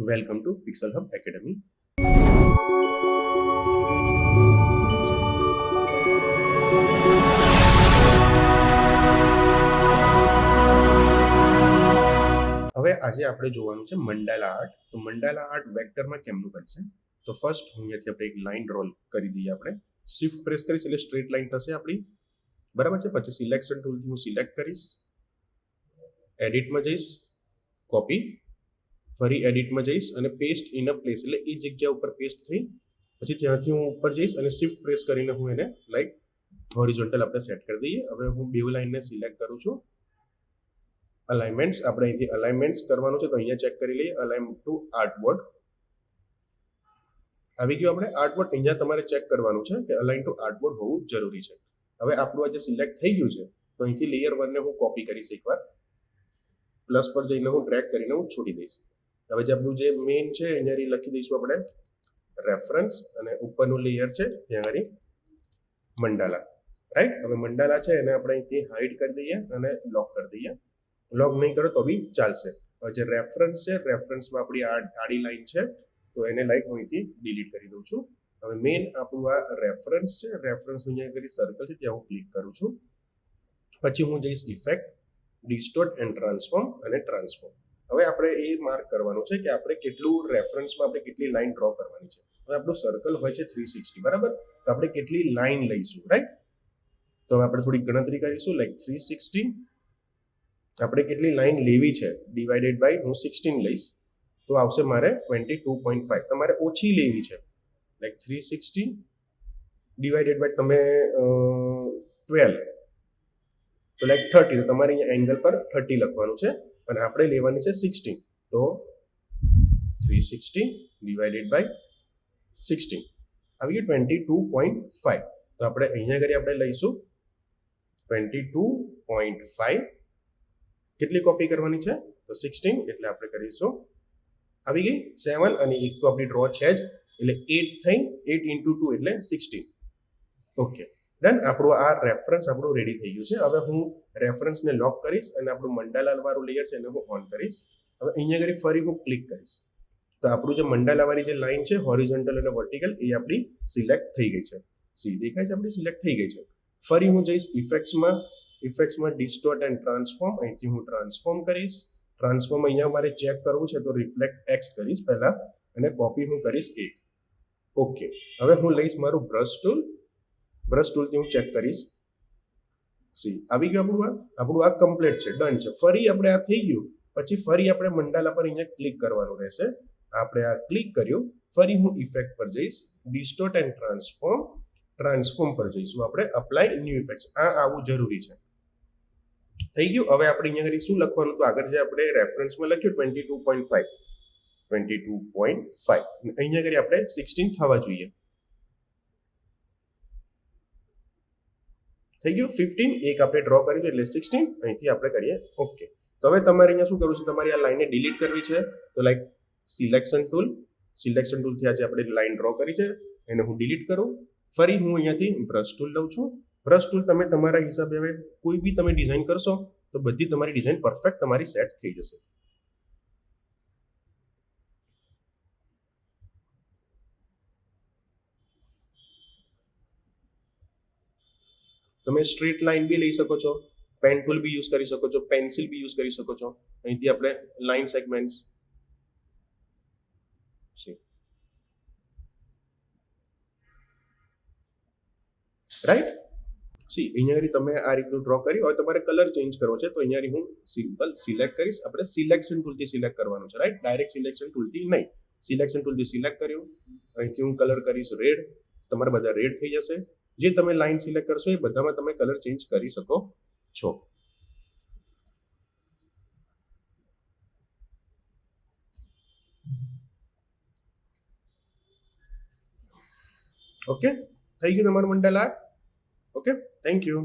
Welcome to Pixel Hub Academy. હવે આજે આપણે જોવાનું છે મંડાલા આર્ટ. તો મંડાલા આર્ટ વેક્ટરમાં કેમનું બનશે? તો ફર્સ્ટ અહીંયાથી આપણે એક લાઈન ડ્રો કરી દઈએ. આપણે શિફ્ટ પ્રેસ કરીશ એટલે સ્ટ્રેટ લાઈન થશે આપણી, બરાબર છે. પછી સિલેક્શન ટૂલથી હું સિલેક્ટ કરીશ, એડિટમાં જઈશ, કોપી, ફરી એડિટમાં જઈશ અને પેસ્ટ ઇન અ પ્લેસ, એટલે એ જગ્યા ઉપર પેસ્ટ થઈ. પછી ત્યાંથી હું ઉપર જઈશ અને શિફ્ટ પ્રેસ કરીને હું એને લાઈક હોરિઝોન્ટલ આપણે સેટ કરી દઈએ. હવે હું બે લાઈનને સિલેક્ટ કરું છું. અલાઇનમેન્ટ્સ આપણે અહીંથી અલાઇનમેન્ટ્સ કરવાનું છે, તો અહીંયા ચેક કરી લઈએ. અલાઇન ટુ આર્ટબોર્ડ આવી ગયું. આપણે આર્ટબોર્ડ અહીંયા તમારે ચેક કરવાનું છે કે અલાઇન ટુ આર્ટબોર્ડ હોવું જરૂરી છે. હવે આપણું આ જે સિલેક્ટ થઈ ગયું છે, તો અહીંથી લેયર 1 ને હું કોપી કરીશ. એકવાર પ્લસ પર જઈને હું ડ્રેગ કરીને હું છોડી દઈશ. હવે જે આપણું જે મેઇન છે અહીંયા લખી દઈશું આપણે રેફરન્સ, અને ઉપરનું લેયર છે ત્યાં આગળ મંડાલા, રાઈટ. હવે મંડાલા છે એને આપણે અહીંથી હાઈડ કરી દઈએ અને લોક કરી દઈએ. લોક નહીં કરો તો બી ચાલશે. હવે જે રેફરન્સ છે, રેફરન્સમાં આપણી આડી લાઈન છે, તો એને લાઈક હું અહીંથી ડિલીટ કરી દઉં છું. હવે મેઇન આપણું આ રેફરન્સ છે, રેફરન્સ અહીંયા કરી સર્કલ છે ત્યાં હું ક્લિક કરું છું. પછી હું જઈશ ઇફેક્ટ, ડિસ્ટોર્ટ એન્ડ ટ્રાન્સફોર્મ અને ટ્રાન્સફોર્મ. હવે આપણે એ માર્ક કરવાનું છે કે આપણે કેટલું રેફરન્સમાં આપણે કેટલી લાઈન ડ્રો કરવાની છે. હવે આપણું સર્કલ હોય છે 360, બરાબર. તો આપણે કેટલી લાઈન લઈશું, રાઈટ. તો હવે આપણે થોડી ગણતરી કરીશું. લાઈક 360 આપણે કેટલી લાઈન લેવી છે ડિવાઇડેડ બાય હું 16 લઈશ, તો આવશે મારે 22.5. તમારે ઓછી લેવી છે, લાઈક 360 ડિવાઇડેડ બાય તમે 12, તો લાઈક 30. તો તમારે અહીંયા એંગલ પર 30 લખવાનું છે અને આપણે લેવાની છે 16. તો 360 ડિવાઇડેડ બાય 16 આવી ગયું 22.5. તો આપણે અહીંયા કરી આપણે લઈશું 22.5. કેટલી કોપી કરવાની છે? તો 16, એટલે આપણે કરીશું આવી ગઈ 7, અને એક તો આપણી ડ્રો છે જ, એટલે 8 થઈ. 8 × 2 એટલે 16. Okay, done. આપણું આ રેફરન્સ આપણું રેડી થઈ ગયું છે. હવે હું રેફરન્સને લોક કરીશ અને આપણું મંડાલા વાળું લેયર છે એને હું ઓન કરીશ. હવે અહીંયા કરી ફરી હું ક્લિક કરીશ, તો આપણું જે મંડાલા વાળી જે લાઈન છે હોરિઝોન્ટલ અને વર્ટિકલ, એ આપણી સિલેક્ટ થઈ ગઈ છે. સી દેખાય છે, આપણી સિલેક્ટ થઈ ગઈ છે. ફરી હું જઈશ ઇફેક્ટ્સમાં ડિસ્ટોર્ટ એન્ડ ટ્રાન્સફોર્મ. અહીંથી હું ટ્રાન્સફોર્મ કરીશ. ટ્રાન્સફોર્મ અહીંયા મારે ચેક કરવું છે, તો રિફ્લેક્ટ એક્સ કરીશ પહેલા અને કોપી હું કરીશ 1. ઓકે, હવે હું લઈશ મારું બ્રશ ટૂલથી હું ચેક કરીશ. સી આવી ગયું આપણું આ કમ્પ્લીટ છે, ડન છે. ફરી આપણે આ થઈ ગયું પછી ફરી આપણે મંડાલા પર અહીંયા ક્લિક કરવાનું રહેશે. આપણે આ ક્લિક કર્યું. ફરી હું ઇફેક્ટ પર જઈશ, ડિસ્ટોર્ટ એન્ડ ટ્રાન્સફોર્મ પર જઈશું આપણે, અપ્લાય ન્યૂ ઇફેક્ટ્સ. આ આવું જરૂરી છે. થઈ ગયું. હવે આપણે અહીંયા શું લખવાનું? તો આગળ જે આપણે રેફરન્સમાં લખ્યું 22.5, અહીંયા કરી આપણે 16 થવા જોઈએ. થઈ ગયું 15. એક આપણે ડ્રો કરી એટલે 16, અહીંથી આપણે કરીએ ઓકે. તો હવે તમારે અહીંયા શું કરવું છે? તમારી આ લાઈનને ડિલીટ કરવી છે, તો લાઈક સિલેક્શન ટૂલથી આજે આપણે લાઈન ડ્રો કરી છે એને હું ડિલીટ કરું. ફરી હું અહીંયાથી બ્રશ ટૂલ લઉં છું. બ્રશ ટૂલ તમે તમારા હિસાબે હવે કોઈ બી તમે ડિઝાઇન કરશો તો બધી તમારી ડિઝાઇન પરફેક્ટ તમારી સેટ થઈ જશે. તમે સ્ટ્રેટ લાઇન બી લઈ શકો છો, પેન ટૂલ બી યુઝ કરી શકો છો, પેન્સિલ બી યુઝ કરી શકો છો. અહીંથી આપણે લાઇન સેગમેન્ટ્સ રાઈટ. સી અહીંયા તમે આ રીતનું ડ્રો કર્યું. હવે તમારે કલર ચેન્જ કરવો છે, તો અહીંયા હું સિમ્પલ સિલેક્ટ કરીશ. આપણે સિલેક્શન ટૂલથી સિલેક્ટ કરવાનું છે, રાઈટ. ડાયરેક્ટ સિલેક્શન ટૂલથી નહીં. સિલેક્શન ટૂલથી સિલેક્ટ કર્યું. અહીંથી હું કલર કરીશ રેડ. તમારા બધા રેડ થઈ જશે. જે તમે લાઈન સિલેક્ટ કરશો એ બધામાં તમે કલર ચેન્જ કરી શકો છો. ઓકે, થઈ ગયું તમારું મંડાલા આર્ટ. Okay, thank you.